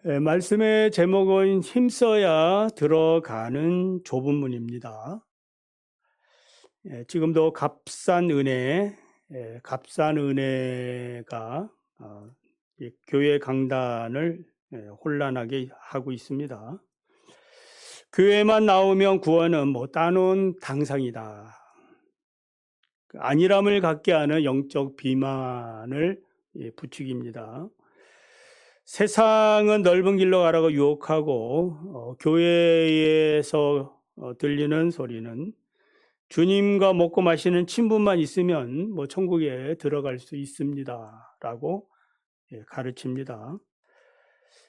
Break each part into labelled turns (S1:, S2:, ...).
S1: 말씀의 제목은 힘써야 들어가는 좁은 문입니다. 지금도 값싼 은혜가 이 교회 강단을 혼란하게 하고 있습니다. 교회만 나오면 구원은 따놓은 당상이다. 안일함을 갖게 하는 영적 비만을 부추깁니다. 세상은 넓은 길로 가라고 유혹하고 교회에서 들리는 소리는 주님과 먹고 마시는 친분만 있으면 천국에 들어갈 수 있습니다 라고 가르칩니다.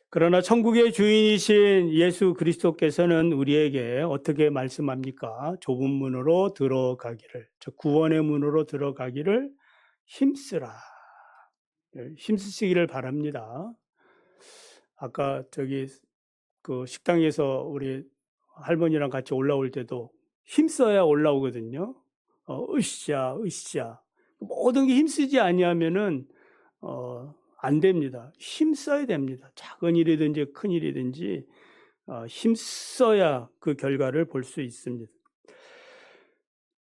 S1: 그러나 천국의 주인이신 예수 그리스도께서는 우리에게 어떻게 말씀합니까? 좁은 문으로 들어가기를, 즉 구원의 문으로 들어가기를 힘쓰시기를 바랍니다. 아까 그 식당에서 우리 할머니랑 같이 올라올 때도 힘써야 올라오거든요. 으쌰. 모든 게 힘쓰지 아니하면은 안 됩니다. 힘써야 됩니다. 작은 일이든지 큰 일이든지 힘써야 그 결과를 볼 수 있습니다.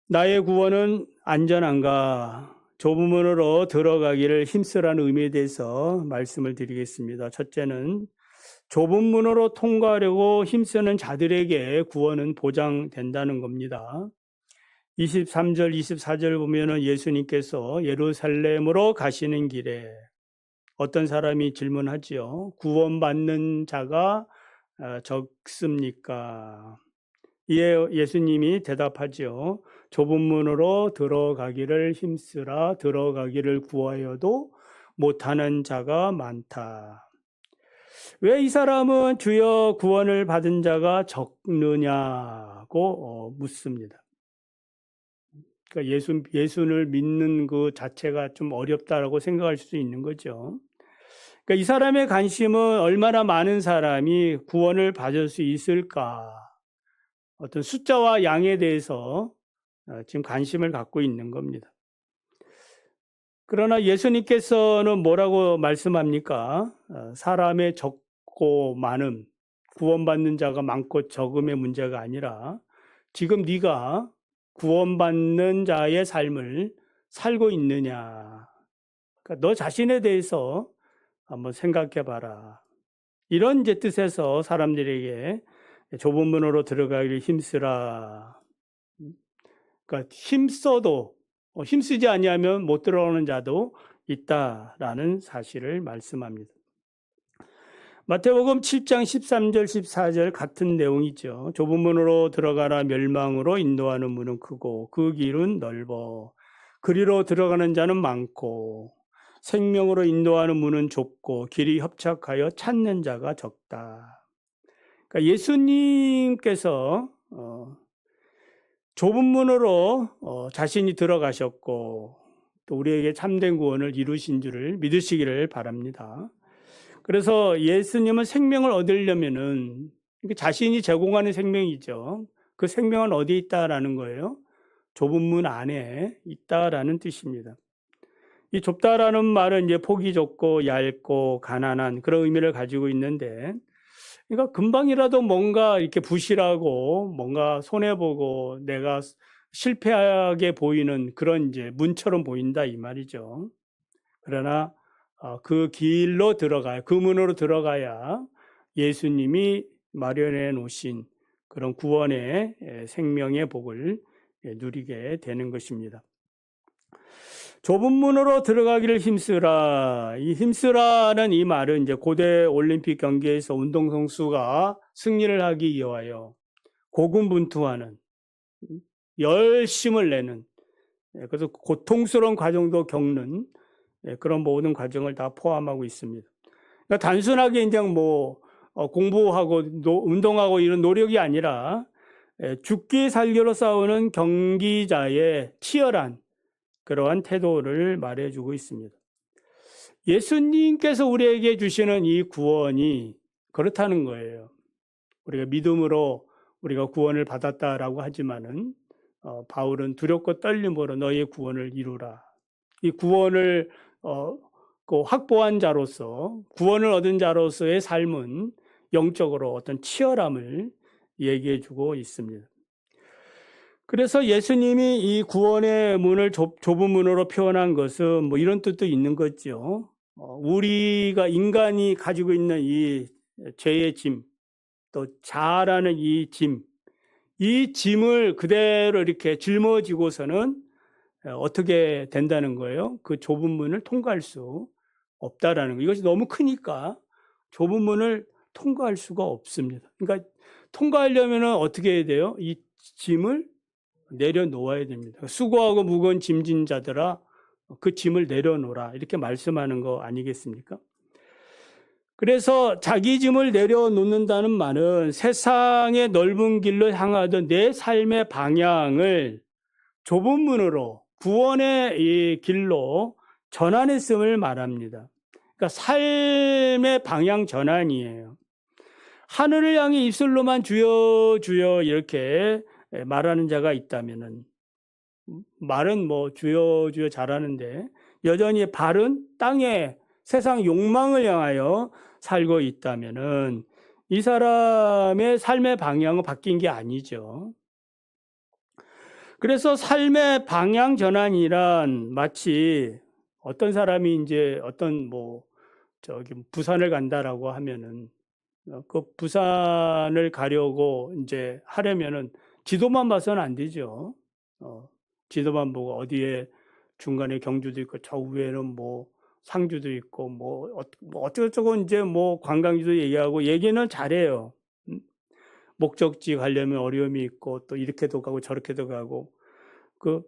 S1: 나의 구원은 안전한가? 좁은 문으로 들어가기를 힘쓰라는 의미에 대해서 말씀을 드리겠습니다. 첫째는 좁은 문으로 통과하려고 힘쓰는 자들에게 구원은 보장된다는 겁니다. 23절, 24절 보면은 예수님께서 예루살렘으로 가시는 길에 어떤 사람이 질문하지요. 구원받는 자가 적습니까? 이에 예수님이 대답하지요. 좁은 문으로 들어가기를 힘쓰라. 들어가기를 구하여도 못하는 자가 많다. 왜 이 사람은 주여 구원을 받은 자가 적느냐고 묻습니다. 그러니까 예수를 믿는 그 자체가 좀 어렵다라고 생각할 수 있는 거죠. 그러니까 이 사람의 관심은 얼마나 많은 사람이 구원을 받을 수 있을까? 어떤 숫자와 양에 대해서 지금 관심을 갖고 있는 겁니다. 그러나 예수님께서는 뭐라고 말씀합니까? 사람의 적고 많음, 구원받는 자가 많고 적음의 문제가 아니라 지금 네가 구원받는 자의 삶을 살고 있느냐. 그러니까 너 자신에 대해서 한번 생각해 봐라. 이런 뜻에서 사람들에게 좁은 문으로 들어가기를 힘쓰라. 그러니까 힘쓰지 아니하면 못 들어오는 자도 있다라는 사실을 말씀합니다. 마태복음 7장 13절 14절 같은 내용이죠. 좁은 문으로 들어가라. 멸망으로 인도하는 문은 크고 그 길은 넓어 그리로 들어가는 자는 많고 생명으로 인도하는 문은 좁고 길이 협착하여 찾는 자가 적다. 그러니까 예수님께서 좁은 문으로 자신이 들어가셨고 또 우리에게 참된 구원을 이루신 줄을 믿으시기를 바랍니다. 그래서 예수님은 생명을 얻으려면은 자신이 제공하는 생명이죠. 그 생명은 어디 있다라는 거예요? 좁은 문 안에 있다라는 뜻입니다. 이 좁다라는 말은 이제 폭이 좁고 얇고 가난한 그런 의미를 가지고 있는데, 그러니까 금방이라도 뭔가 이렇게 부실하고 뭔가 손해보고 내가 실패하게 보이는 그런 이제 문처럼 보인다 이 말이죠. 그러나 그 길로 들어가야, 그 문으로 들어가야 예수님이 마련해 놓으신 그런 구원의 생명의 복을 누리게 되는 것입니다. 좁은 문으로 들어가기를 힘쓰라. 이 힘쓰라는 이 말은 이제 고대 올림픽 경기에서 운동선수가 승리를 하기 위하여 고군분투하는, 열심을 내는, 그래서 고통스러운 과정도 겪는 그런 모든 과정을 다 포함하고 있습니다. 그러니까 단순하게 이제 공부하고 운동하고 이런 노력이 아니라 죽기 살기로 싸우는 경기자의 치열한 그러한 태도를 말해주고 있습니다. 예수님께서 우리에게 주시는 이 구원이 그렇다는 거예요. 우리가 믿음으로 우리가 구원을 받았다라고 하지만은 바울은 두렵고 떨림으로 너의 구원을 이루라. 이 구원을 그 확보한 자로서, 구원을 얻은 자로서의 삶은 영적으로 어떤 치열함을 얘기해 주고 있습니다. 그래서 예수님이 이 구원의 문을 좁은 문으로 표현한 것은 뭐 이런 뜻도 있는 거죠. 우리가 인간이 가지고 있는 이 죄의 짐, 또 자아라는 이 짐을 그대로 이렇게 짊어지고서는 어떻게 된다는 거예요? 그 좁은 문을 통과할 수 없다라는 거. 이것이 너무 크니까 좁은 문을 통과할 수가 없습니다. 그러니까 통과하려면 어떻게 해야 돼요? 이 짐을 내려놓아야 됩니다. 수고하고 무거운 짐진 자들아 그 짐을 내려놓으라 이렇게 말씀하는 거 아니겠습니까? 그래서 자기 짐을 내려놓는다는 말은 세상의 넓은 길로 향하던 내 삶의 방향을 좁은 문으로 구원의 이 길로 전환했음을 말합니다. 그러니까 삶의 방향 전환이에요. 하늘을 향해 입술로만 주여 주여 이렇게 말하는 자가 있다면은 말은 뭐 주여 주여 잘하는데 여전히 발은 땅에 세상 욕망을 향하여 살고 있다면은 이 사람의 삶의 방향은 바뀐 게 아니죠. 그래서 삶의 방향 전환이란 마치 어떤 사람이 이제 어떤 부산을 간다라고 하면은 그 부산을 가려고 이제 하려면은 지도만 봐서는 안 되죠. 지도만 보고 어디에 중간에 경주도 있고 저 위에는 뭐 상주도 있고 어쩌고저쩌고 이제 관광지도 얘기하고 얘기는 잘해요. 목적지 가려면 어려움이 있고 또 이렇게도 가고 저렇게도 가고 그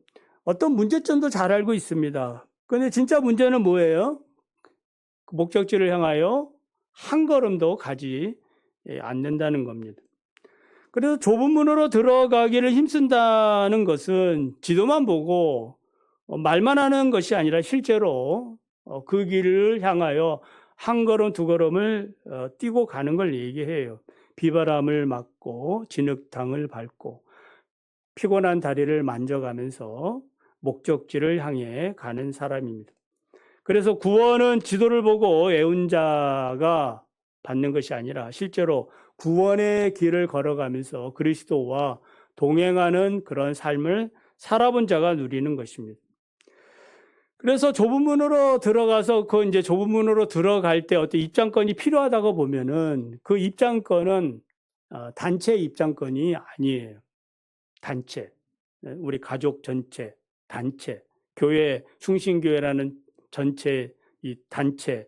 S1: 어떤 문제점도 잘 알고 있습니다. 근데 진짜 문제는 뭐예요? 목적지를 향하여 한 걸음도 가지 않는다는 겁니다. 그래서 좁은 문으로 들어가기를 힘쓴다는 것은 지도만 보고 말만 하는 것이 아니라 실제로 그 길을 향하여 한 걸음 두 걸음을 뛰고 가는 걸 얘기해요. 비바람을 맞고 진흙탕을 밟고 피곤한 다리를 만져가면서 목적지를 향해 가는 사람입니다. 그래서 구원은 지도를 보고 애운 자가 받는 것이 아니라 실제로 구원의 길을 걸어가면서 그리스도와 동행하는 그런 삶을 살아본 자가 누리는 것입니다. 그래서 좁은 문으로 들어가서 이제 좁은 문으로 들어갈 때 어떤 입장권이 필요하다고 보면은 그 입장권은 단체 입장권이 아니에요. 단체. 우리 가족 전체, 단체. 교회, 충신교회라는 전체 이 단체.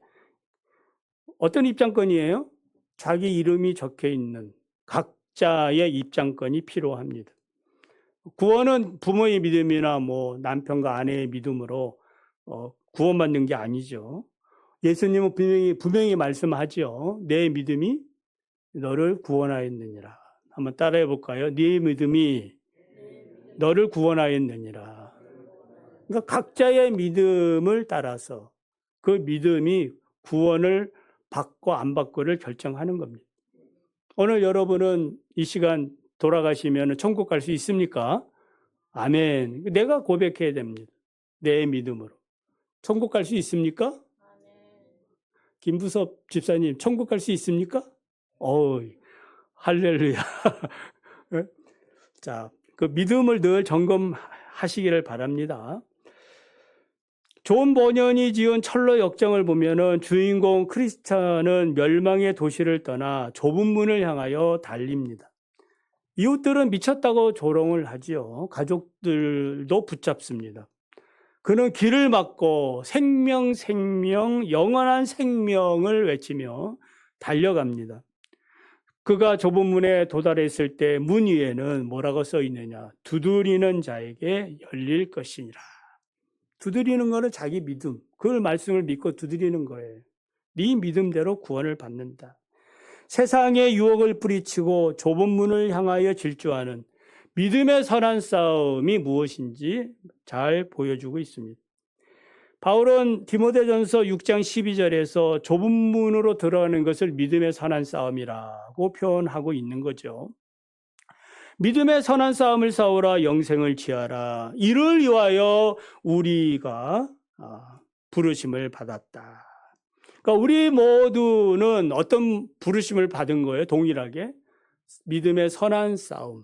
S1: 어떤 입장권이에요? 자기 이름이 적혀 있는 각자의 입장권이 필요합니다. 구원은 부모의 믿음이나 남편과 아내의 믿음으로 구원받는 게 아니죠. 예수님은 분명히 말씀하죠. 내 믿음이 너를 구원하였느니라. 한번 따라해 볼까요? 네 믿음이 너를 구원하였느니라. 그러니까 각자의 믿음을 따라서 그 믿음이 구원을 받고 안 받고를 결정하는 겁니다. 오늘 여러분은 이 시간 돌아가시면 천국 갈 수 있습니까? 아멘. 내가 고백해야 됩니다. 내 믿음으로. 천국 갈 수 있습니까? 김부섭 집사님, 천국 갈 수 있습니까? 할렐루야. 자, 그 믿음을 늘 점검하시기를 바랍니다. 존 버년이 지은 철로 역정을 보면은 주인공 크리스찬은 멸망의 도시를 떠나 좁은 문을 향하여 달립니다. 이웃들은 미쳤다고 조롱을 하지요. 가족들도 붙잡습니다. 그는 길을 막고 생명, 영원한 생명을 외치며 달려갑니다. 그가 좁은 문에 도달했을 때 문 위에는 뭐라고 써 있느냐? 두드리는 자에게 열릴 것이니라. 두드리는 거는 자기 믿음. 그 말씀을 믿고 두드리는 거예요. 네 믿음대로 구원을 받는다. 세상의 유혹을 뿌리치고 좁은 문을 향하여 질주하는 믿음의 선한 싸움이 무엇인지 잘 보여주고 있습니다. 바울은 디모데전서 6장 12절에서 좁은 문으로 들어가는 것을 믿음의 선한 싸움이라고 표현하고 있는 거죠. 믿음의 선한 싸움을 싸우라 영생을 취하라. 이를 위하여 우리가 부르심을 받았다. 그러니까 우리 모두는 어떤 부르심을 받은 거예요? 동일하게 믿음의 선한 싸움.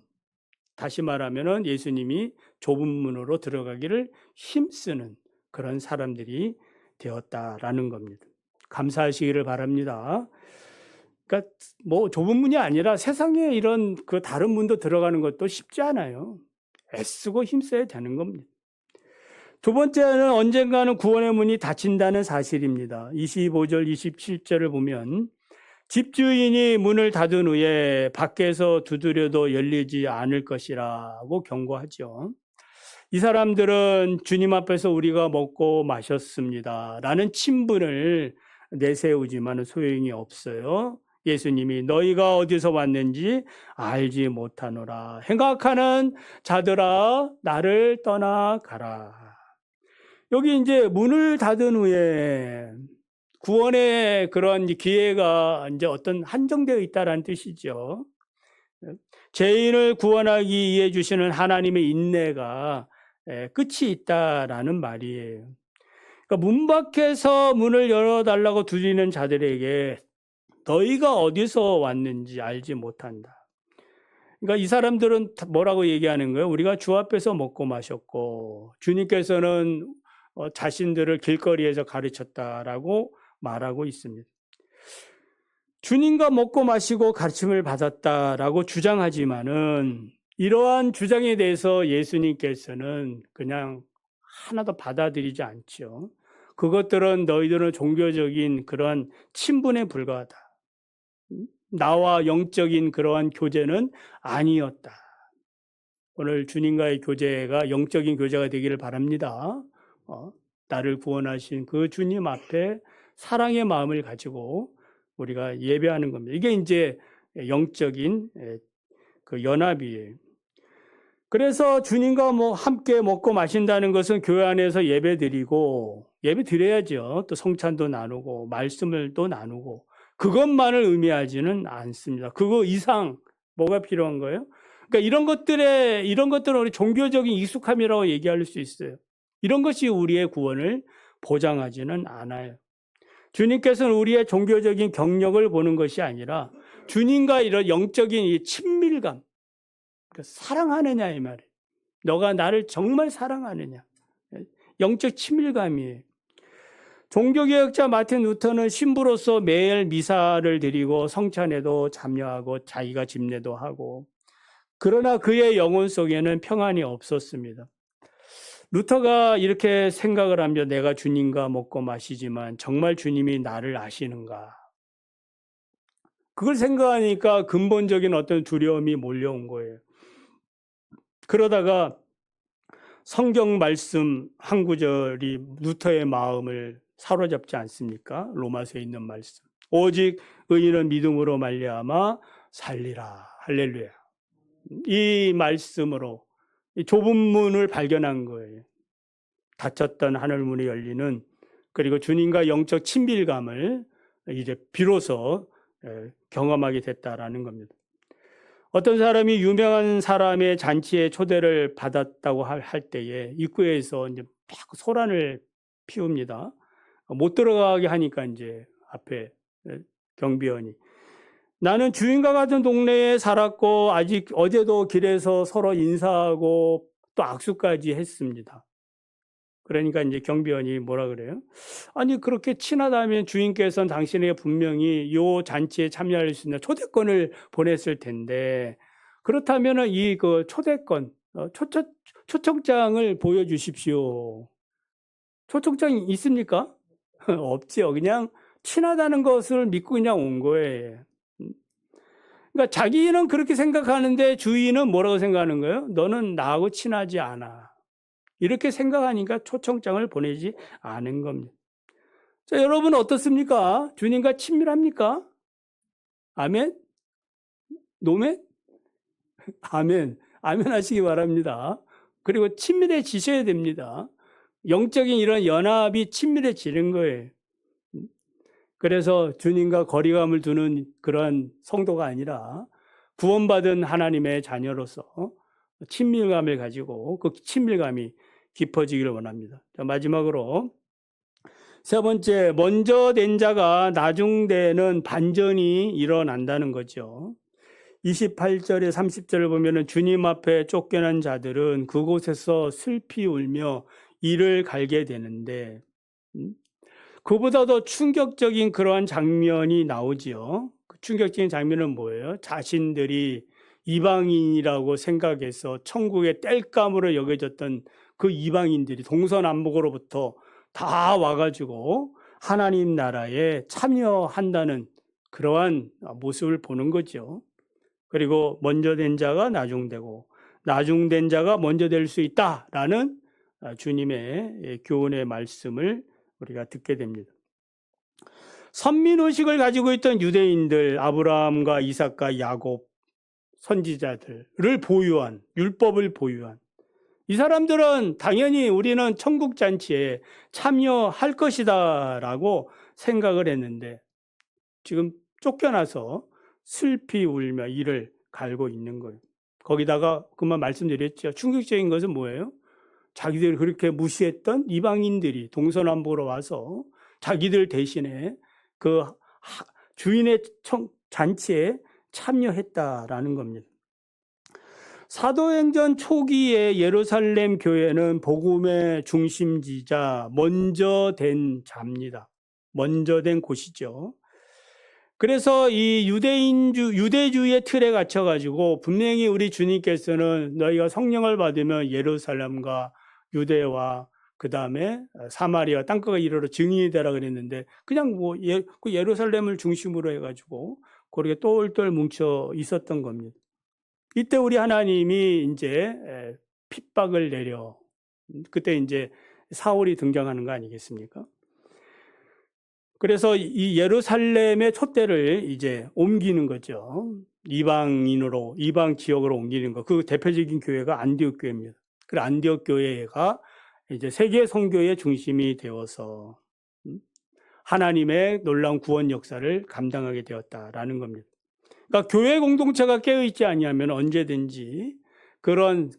S1: 다시 말하면은 예수님이 좁은 문으로 들어가기를 힘쓰는 그런 사람들이 되었다라는 겁니다. 감사하시기를 바랍니다. 그러니까 뭐 좁은 문이 아니라 세상에 이런 그 다른 문도 들어가는 것도 쉽지 않아요. 애쓰고 힘써야 되는 겁니다. 두 번째는 언젠가는 구원의 문이 닫힌다는 사실입니다. 25절, 27절을 보면 집주인이 문을 닫은 후에 밖에서 두드려도 열리지 않을 것이라고 경고하죠. 이 사람들은 주님 앞에서 우리가 먹고 마셨습니다 라는 친분을 내세우지만 소용이 없어요. 예수님이 너희가 어디서 왔는지 알지 못하노라. 행악하는 자들아 나를 떠나가라. 여기 이제 문을 닫은 후에 구원의 그런 기회가 이제 어떤 한정되어 있다라는 뜻이죠. 죄인을 구원하기 위해 주시는 하나님의 인내가 끝이 있다라는 말이에요. 그러니까 문 밖에서 문을 열어달라고 두드리는 자들에게 너희가 어디서 왔는지 알지 못한다. 그러니까 이 사람들은 뭐라고 얘기하는 거예요? 우리가 주 앞에서 먹고 마셨고 주님께서는 자신들을 길거리에서 가르쳤다라고 말하고 있습니다. 주님과 먹고 마시고 가르침을 받았다라고 주장하지만은 이러한 주장에 대해서 예수님께서는 그냥 하나도 받아들이지 않죠. 그것들은 너희들은 종교적인 그러한 친분에 불과하다. 나와 영적인 그러한 교제는 아니었다. 오늘 주님과의 교제가 영적인 교제가 되기를 바랍니다. 나를 구원하신 그 주님 앞에 사랑의 마음을 가지고 우리가 예배하는 겁니다. 이게 이제 영적인 그 연합이에요. 그래서 주님과 함께 먹고 마신다는 것은 교회 안에서 예배 드려야죠. 또 성찬도 나누고 말씀을 또 나누고 그것만을 의미하지는 않습니다. 그거 이상 뭐가 필요한 거예요? 그러니까 이런 것들은 우리 종교적인 익숙함이라고 얘기할 수 있어요. 이런 것이 우리의 구원을 보장하지는 않아요. 주님께서는 우리의 종교적인 경력을 보는 것이 아니라 주님과 이런 영적인 이 친밀감, 그러니까 사랑하느냐 이 말이에요. 너가 나를 정말 사랑하느냐. 영적 친밀감이에요. 종교개혁자 마틴 루터는 신부로서 매일 미사를 드리고 성찬에도 참여하고 자기가 집례도 하고 그러나 그의 영혼 속에는 평안이 없었습니다. 루터가 이렇게 생각을 하며 내가 주님과 먹고 마시지만 정말 주님이 나를 아시는가? 그걸 생각하니까 근본적인 어떤 두려움이 몰려온 거예요. 그러다가 성경 말씀 한 구절이 루터의 마음을 사로잡지 않습니까? 로마서에 있는 말씀. 오직 의인은 믿음으로 말미암아 살리라. 할렐루야. 이 말씀으로 이 좁은 문을 발견한 거예요. 닫혔던 하늘문이 열리는, 그리고 주님과 영적 친밀감을 이제 비로소 경험하게 됐다라는 겁니다. 어떤 사람이 유명한 사람의 잔치에 초대를 받았다고 할 때에 입구에서 이제 막 소란을 피웁니다. 못 들어가게 하니까 이제 앞에 경비원이 나는 주인과 같은 동네에 살았고 아직 어제도 길에서 서로 인사하고 또 악수까지 했습니다. 그러니까 이제 경비원이 뭐라 그래요? 아니 그렇게 친하다면 주인께서는 당신에게 분명히 요 잔치에 참여할 수 있는 초대권을 보냈을 텐데 그렇다면은 이 그 초대권 초청장을 보여주십시오. 초청장이 있습니까? 없지요. 그냥 친하다는 것을 믿고 그냥 온 거예요. 그러니까 자기는 그렇게 생각하는데 주인은 뭐라고 생각하는 거예요? 너는 나하고 친하지 않아. 이렇게 생각하니까 초청장을 보내지 않은 겁니다. 자, 여러분 어떻습니까? 주님과 친밀합니까? 아멘? 노멘? 아멘. 아멘 하시기 바랍니다. 그리고 친밀해지셔야 됩니다. 영적인 이런 연합이 친밀해지는 거예요. 그래서 주님과 거리감을 두는 그런 성도가 아니라 구원받은 하나님의 자녀로서 친밀감을 가지고 그 친밀감이 깊어지기를 원합니다. 자, 마지막으로 세 번째, 먼저 된 자가 나중되는 반전이 일어난다는 거죠. 28절에 30절을 보면은 주님 앞에 쫓겨난 자들은 그곳에서 슬피 울며 이를 갈게 되는데, 그보다 더 충격적인 그러한 장면이 나오지요. 그 충격적인 장면은 뭐예요? 자신들이 이방인이라고 생각해서 천국의 땔감으로 여겨졌던 그 이방인들이 동서남북으로부터 다 와가지고 하나님 나라에 참여한다는 그러한 모습을 보는 거죠. 그리고 먼저 된 자가 나중되고 나중된 자가 먼저 될 수 있다라는 주님의 교훈의 말씀을 우리가 듣게 됩니다. 선민의식을 가지고 있던 유대인들, 아브라함과 이삭과 야곱 선지자들을 보유한, 율법을 보유한 이 사람들은 당연히 우리는 천국잔치에 참여할 것이다 라고 생각을 했는데 지금 쫓겨나서 슬피 울며 이를 갈고 있는 거예요. 거기다가 그만 말씀드렸죠. 충격적인 것은 뭐예요? 자기들 그렇게 무시했던 이방인들이 동서남북으로 와서 자기들 대신에 그 주인의 잔치에 참여했다라는 겁니다. 사도행전 초기에 예루살렘 교회는 복음의 중심지자 먼저 된 자입니다. 먼저 된 곳이죠. 그래서 이 유대주의의 틀에 갇혀가지고 분명히 우리 주님께서는 너희가 성령을 받으면 예루살렘과 유대와 그 다음에 사마리아 땅끝에 이르러 증인이 되라 그랬는데 그냥 그 예루살렘을 중심으로 해가지고 그렇게 똘똘 뭉쳐 있었던 겁니다. 이때 우리 하나님이 이제 핍박을 내려 그때 이제 사울이 등장하는 거 아니겠습니까? 그래서 이 예루살렘의 촛대를 이제 옮기는 거죠. 이방인으로, 이방 지역으로 옮기는 거. 그 대표적인 교회가 안디옥 교회입니다. 그 안디옥 교회가 이제 세계 선교의 중심이 되어서 하나님의 놀라운 구원 역사를 감당하게 되었다라는 겁니다. 그러니까 교회 공동체가 깨어있지 아니하면 언제든지 그런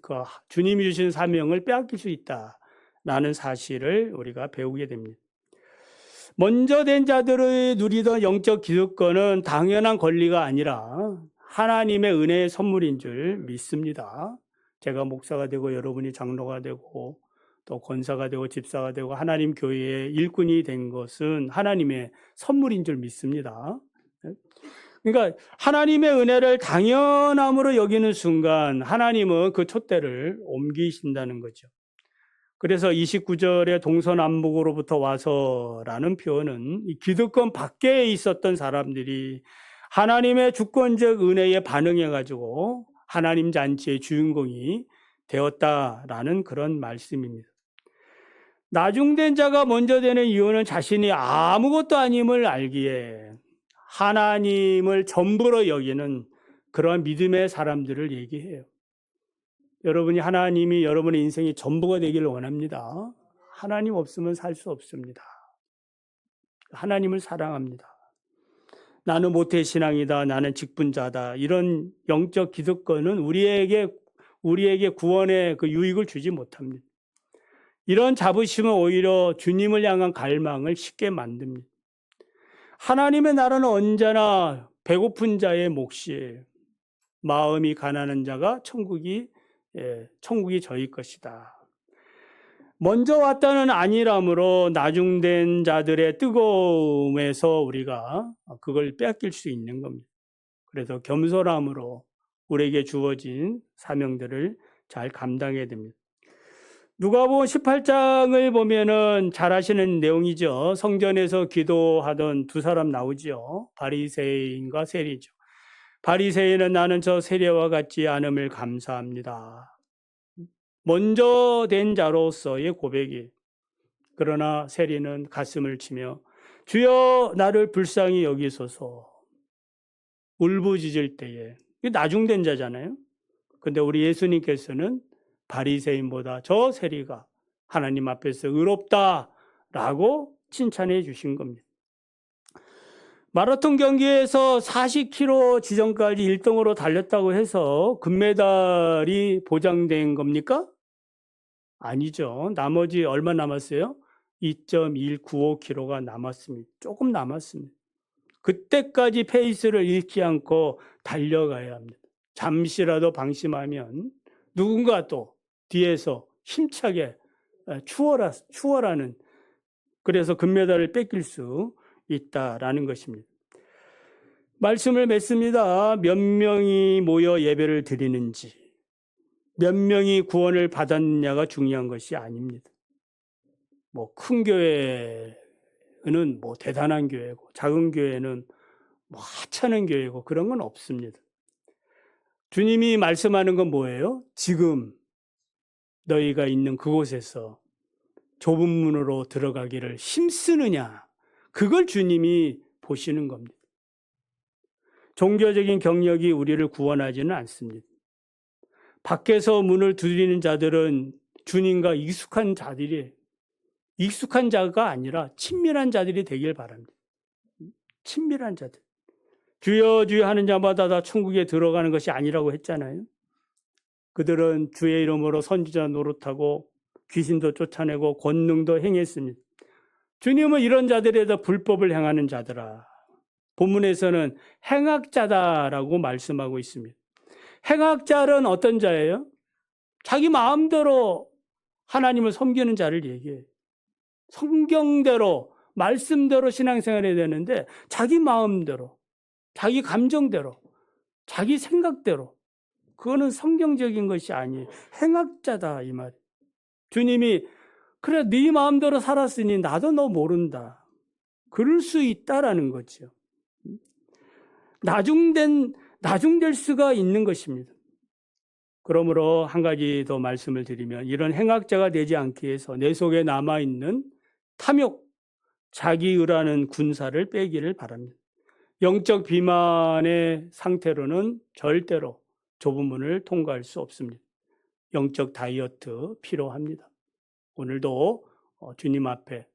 S1: 주님이 주신 사명을 빼앗길 수 있다라는 사실을 우리가 배우게 됩니다. 먼저 된 자들의 누리던 영적 기득권은 당연한 권리가 아니라 하나님의 은혜의 선물인 줄 믿습니다. 제가 목사가 되고 여러분이 장로가 되고 또 권사가 되고 집사가 되고 하나님 교회의 일꾼이 된 것은 하나님의 선물인 줄 믿습니다. 그러니까 하나님의 은혜를 당연함으로 여기는 순간 하나님은 그 촛대를 옮기신다는 거죠. 그래서 29절에 동서남북으로부터 와서라는 표현은 이 기득권 밖에 있었던 사람들이 하나님의 주권적 은혜에 반응해가지고 하나님 잔치의 주인공이 되었다라는 그런 말씀입니다. 나중된 자가 먼저 되는 이유는 자신이 아무것도 아님을 알기에 하나님을 전부로 여기는 그러한 믿음의 사람들을 얘기해요. 여러분이 하나님이 여러분의 인생의 전부가 되기를 원합니다. 하나님 없으면 살 수 없습니다. 하나님을 사랑합니다. 나는 모태신앙이다. 나는 직분자다. 이런 영적 기득권은 우리에게 구원의 그 유익을 주지 못합니다. 이런 자부심은 오히려 주님을 향한 갈망을 쉽게 만듭니다. 하나님의 나라는 언제나 배고픈 자의 몫이에요. 마음이 가난한 자가 천국이 저희 것이다. 먼저 왔다는 안일함으로 나중된 자들의 뜨거움에서 우리가 그걸 빼앗길 수 있는 겁니다. 그래서 겸손함으로 우리에게 주어진 사명들을 잘 감당해야 됩니다. 누가복음 18장을 보면은 잘 아시는 내용이죠. 성전에서 기도하던 두 사람 나오죠. 바리새인과 세리죠. 바리새인은 나는 저 세리와 같지 않음을 감사합니다. 먼저 된 자로서의 고백이. 그러나 세리는 가슴을 치며 주여 나를 불쌍히 여기소서. 울부짖을 때에. 이게 나중된 자잖아요. 근데 우리 예수님께서는 바리새인보다 저 세리가 하나님 앞에서 의롭다라고 칭찬해 주신 겁니다. 마라톤 경기에서 40km 지점까지 1등으로 달렸다고 해서 금메달이 보장된 겁니까? 아니죠. 나머지 얼마 남았어요? 2.195km가 남았습니다. 조금 남았습니다. 그때까지 페이스를 잃지 않고 달려가야 합니다. 잠시라도 방심하면 누군가 또 뒤에서 힘차게 추월하는, 그래서 금메달을 뺏길 수 있다라는 것입니다. 말씀을 맺습니다. 몇 명이 모여 예배를 드리는지, 몇 명이 구원을 받았느냐가 중요한 것이 아닙니다. 뭐 큰 교회는 뭐 대단한 교회고, 작은 교회는 뭐 하찮은 교회고, 그런 건 없습니다. 주님이 말씀하는 건 뭐예요? 지금 너희가 있는 그곳에서 좁은 문으로 들어가기를 힘쓰느냐, 그걸 주님이 보시는 겁니다. 종교적인 경력이 우리를 구원하지는 않습니다. 밖에서 문을 두드리는 자들은 주님과 익숙한 자들이에요. 익숙한 자가 아니라 친밀한 자들이 되길 바랍니다. 친밀한 자들. 주여 주여 하는 자마다 다 천국에 들어가는 것이 아니라고 했잖아요. 그들은 주의 이름으로 선지자 노릇하고 귀신도 쫓아내고 권능도 행했습니다. 주님은 이런 자들에다 불법을 행하는 자들아. 본문에서는 행악자다라고 말씀하고 있습니다. 행악자는 어떤 자예요? 자기 마음대로 하나님을 섬기는 자를 얘기해요. 성경대로, 말씀대로 신앙생활해야 되는데 자기 마음대로, 자기 감정대로, 자기 생각대로, 그거는 성경적인 것이 아니에요. 행악자다 이 말이에요. 주님이 그래 네 마음대로 살았으니 나도 너 모른다. 그럴 수 있다라는 거죠. 나중될 수가 있는 것입니다. 그러므로 한 가지 더 말씀을 드리면, 이런 행악자가 되지 않기 위해서 내 속에 남아있는 탐욕, 자기의라는 군사를 빼기를 바랍니다. 영적 비만의 상태로는 절대로 좁은 문을 통과할 수 없습니다. 영적 다이어트 필요합니다. 오늘도 주님 앞에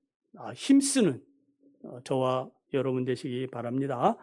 S1: 힘쓰는 저와 여러분 되시기 바랍니다.